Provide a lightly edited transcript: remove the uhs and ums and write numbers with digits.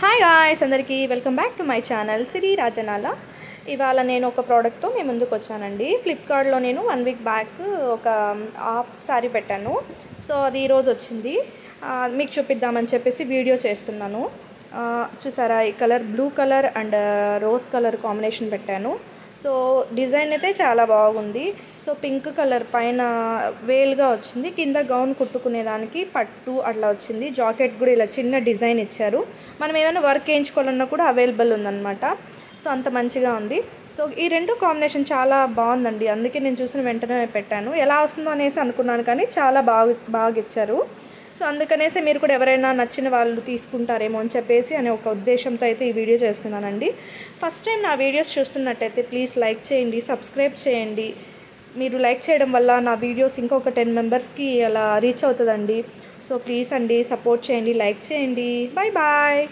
Hi guys, అందరికీ welcome back to my channel Siri Rajanala. ఇవాళ నేను ఒక ప్రోడక్ట్తో మీ ముందుకు వచ్చానండి. ఫ్లిప్కార్ట్లో నేను 1 వీక్ బ్యాక్ ఒక హాఫ్ శారీ పెట్టాను. సో అది ఈరోజు వచ్చింది. మీకు చూపిద్దామని చెప్పేసి వీడియో చేస్తున్నాను. చూసారా, ఈ colour blue colour and rose colour combination పెట్టాను. సో డిజైన్ అయితే చాలా బాగుంది. సో పింక్ కలర్ పైన వేల్గా వచ్చింది, కింద గౌన్ కుట్టుకునేదానికి పట్టు అట్లా వచ్చింది. జాకెట్ కూడా ఇలా చిన్న డిజైన్ ఇచ్చారు. మనం ఏమైనా వర్క్ వేయించుకోవాలన్నా కూడా అవైలబుల్ ఉందన్నమాట. సో అంత మంచిగా ఉంది. సో ఈ రెండు కాంబినేషన్ చాలా బాగుందండి. అందుకే నేను చూసిన వెంటనే పెట్టాను. ఎలా వస్తుందో అనేసి అనుకున్నాను, కానీ చాలా బాగా ఇచ్చారు. సో అందుకనేసి మీరు కూడా ఎవరైనా నచ్చిన వాళ్ళు తీసుకుంటారేమో అని చెప్పేసి అనే ఒక ఉద్దేశంతో అయితే ఈ వీడియో చేస్తున్నానండి. ఫస్ట్ టైం నా వీడియోస్ చూస్తున్నట్టయితే ప్లీజ్ లైక్ చేయండి, సబ్స్క్రైబ్ చేయండి. మీరు లైక్ చేయడం వల్ల నా వీడియోస్ ఇంకొక 10 మెంబర్స్కి అలా రీచ్ అవుతుందండి. సో ప్లీజ్ అండి, సపోర్ట్ చేయండి, లైక్ చేయండి. Bye bye.